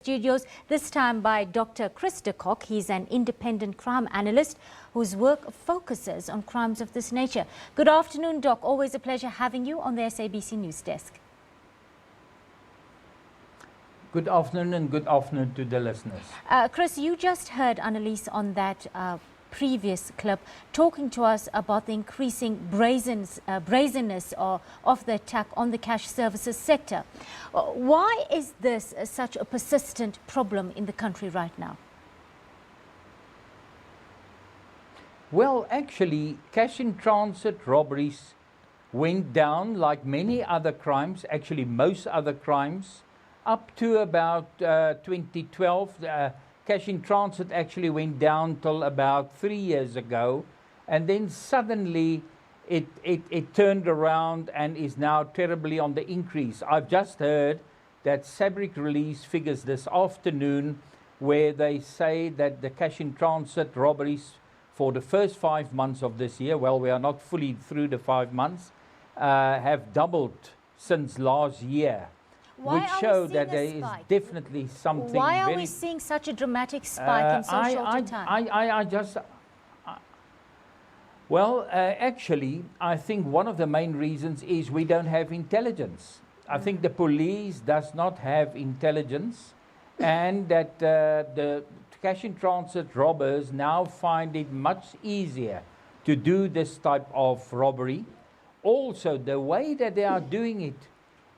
Studios, this time by Dr. Chris de Kock. He's an independent crime analyst whose work focuses on crimes of this nature. Good afternoon, Doc. Always a pleasure having you on the SABC News Desk. Good afternoon and good afternoon to the listeners. Chris, you just heard Annalise on that previous clip talking to us about the increasing brazenness of the attack on the cash services sector. Why is this such a persistent problem in the country right now? Well, actually, cash in transit robberies went down like many other crimes, actually most other crimes, up to about 2012. Cash in transit actually went down till about 3 years ago, and then suddenly it turned around and is now terribly on the increase. I've just heard that SABC released figures this afternoon where they say that the cash in transit robberies for the first 5 months of this year, well, we are not fully through the 5 months, have doubled since last year. Which show that there is definitely something. Why are we seeing such a dramatic spike in so short a time? Actually, I think one of the main reasons is we don't have intelligence. I think the police does not have intelligence, and that the cash in transit robbers now find it much easier to do this type of robbery. Also, the way that they are doing it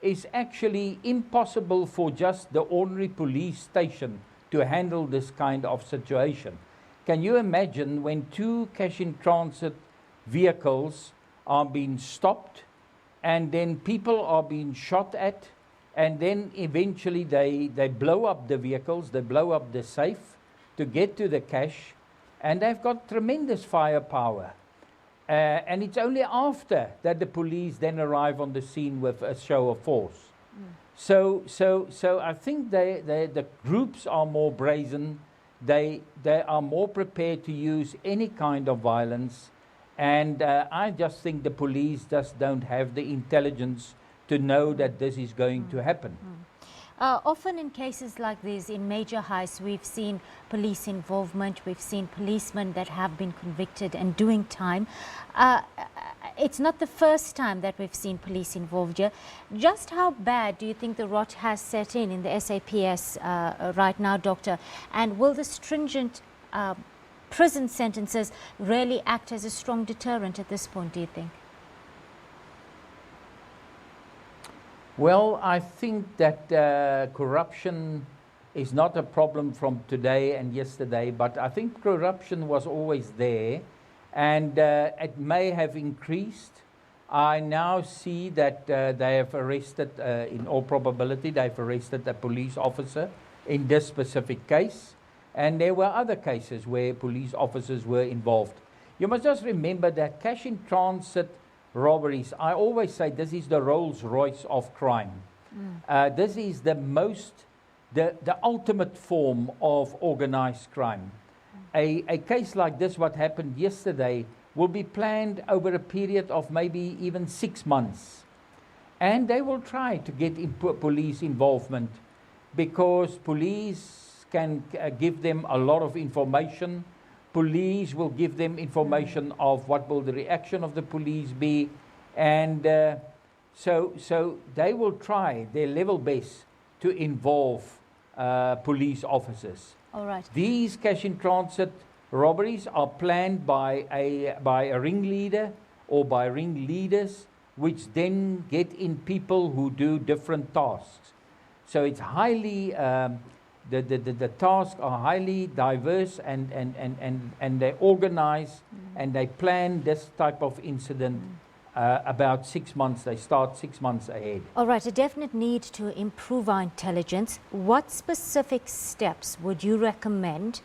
is actually impossible for just the ordinary police station to handle this kind of situation. Can you imagine when 2 cash in transit vehicles are being stopped and then people are being shot at, and then eventually they blow up the vehicles, they blow up the safe to get to the cash, and they've got tremendous firepower. And it's only after that the police then arrive on the scene with a show of force. So I think the groups are more brazen. They are more prepared to use any kind of violence. And I just think the police just don't have the intelligence to know that this is going to happen. Often in cases like these, in major heists, we've seen police involvement, we've seen policemen that have been convicted and doing time. It's not the first time that we've seen police involved here. Just how bad do you think the rot has set in the SAPS right now, Doctor? And will the stringent prison sentences really act as a strong deterrent at this point, do you think? Well, I think that corruption is not a problem from today and yesterday, but I think corruption was always there, and it may have increased. I now see that they have arrested, in all probability, they've arrested a police officer in this specific case, and there were other cases where police officers were involved. You must just remember that cash in transit robberies, I always say this is the Rolls Royce of crime. This is the ultimate form of organized crime. A case like this, what happened yesterday, will be planned over a period of maybe even 6 months. And they will try to get police involvement because police can give them a lot of information. Police will give them information of what will the reaction of the police be, and so they will try their level best to involve police officers. All right. These cash in transit robberies are planned by a ringleader or by ringleaders, which then get in people who do different tasks. So it's highly the tasks are highly diverse, and they organize and they plan this type of incident about 6 months. They start 6 months ahead. All right, a definite need to improve our intelligence. What specific steps would you recommend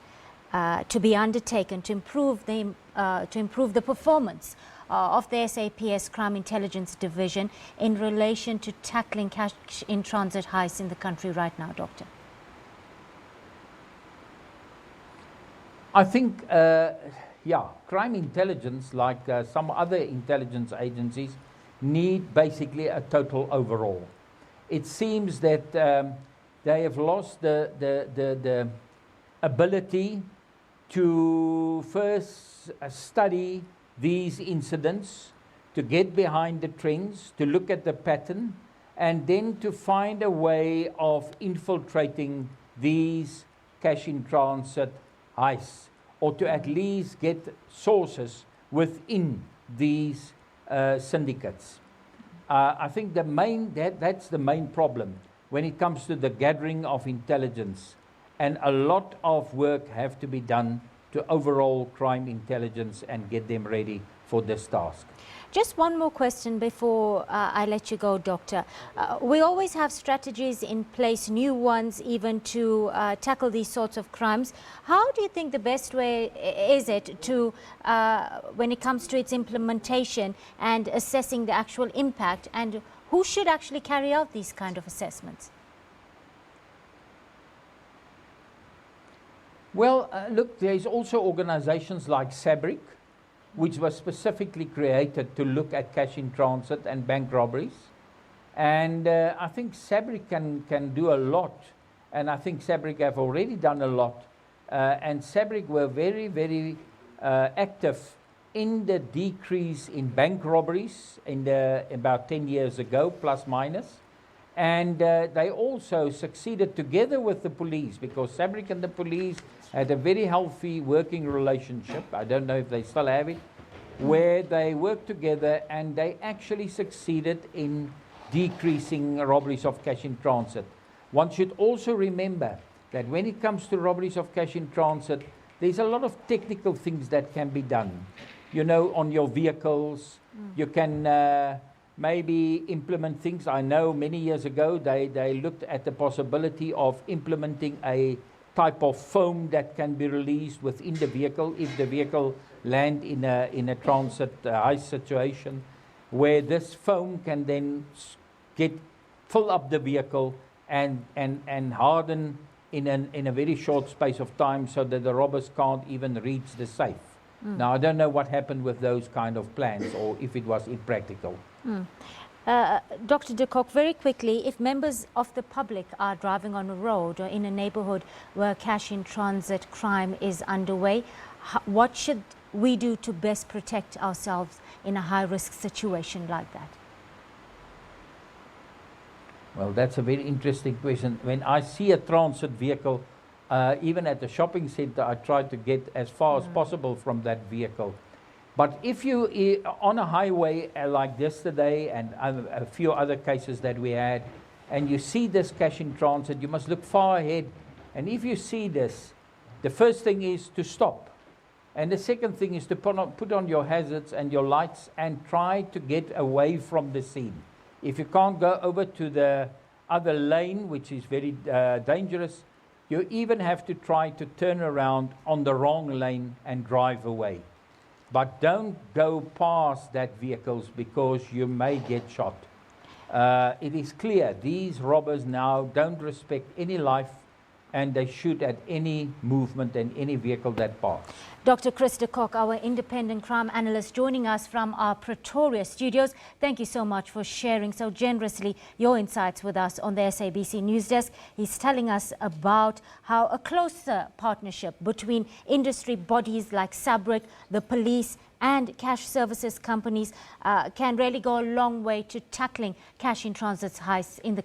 to be undertaken to improve the performance of the SAPS Crime Intelligence Division in relation to tackling cash in transit heists in the country right now, Doctor? I think, crime intelligence, like some other intelligence agencies, need basically a total overhaul. It seems that they have lost the ability to first study these incidents, to get behind the trends, to look at the pattern, and then to find a way of infiltrating these cash in transit heists, or to at least get sources within these syndicates. I think that's the main problem when it comes to the gathering of intelligence, and a lot of work have to be done to overall crime intelligence and get them ready for this task. Just one more question before I let you go, Doctor. We always have strategies in place, new ones even, to tackle these sorts of crimes. How do you think the best way is it to, when it comes to its implementation and assessing the actual impact, and who should actually carry out these kind of assessments? Well, look, there's also organizations like SABC, which was specifically created to look at cash in transit and bank robberies. And I think SABC can do a lot, and I think SABC have already done a lot. And SABC were very, very active in the decrease in bank robberies about 10 years ago, plus minus. And they also succeeded together with the police, because SABC and the police had a very healthy working relationship. I don't know if they still have it, where they worked together and they actually succeeded in decreasing robberies of cash in transit. One should also remember that when it comes to robberies of cash in transit, there's a lot of technical things that can be done. You know, on your vehicles, you can maybe implement things. I know many years ago they looked at the possibility of implementing a type of foam that can be released within the vehicle if the vehicle land in a transit heist situation, where this foam can then fill up the vehicle and harden in a very short space of time, so that the robbers can't even reach the safe. Now, I don't know what happened with those kind of plans, or if it was impractical. Dr. de Kock, very quickly, if members of the public are driving on a road or in a neighborhood where cash in transit crime is underway, what should we do to best protect ourselves in a high-risk situation like that? Well, that's a very interesting question. When I see a transit vehicle, even at the shopping center, I try to get as far as possible from that vehicle. But if you on a highway like yesterday and a few other cases that we had, and you see this cash in transit, you must look far ahead. And if you see this, the first thing is to stop. And the second thing is to put on your hazards and your lights and try to get away from the scene. If you can't go over to the other lane, which is very dangerous, you even have to try to turn around on the wrong lane and drive away. But don't go past that vehicles, because you may get shot. It is clear these robbers now don't respect any life, and they shoot at any movement and any vehicle that passes. Dr. Chris de Kock, our independent crime analyst, joining us from our Pretoria studios. Thank you so much for sharing so generously your insights with us on the SABC News Desk. He's telling us about how a closer partnership between industry bodies like SABC, the police, and cash services companies can really go a long way to tackling cash in transit heists in the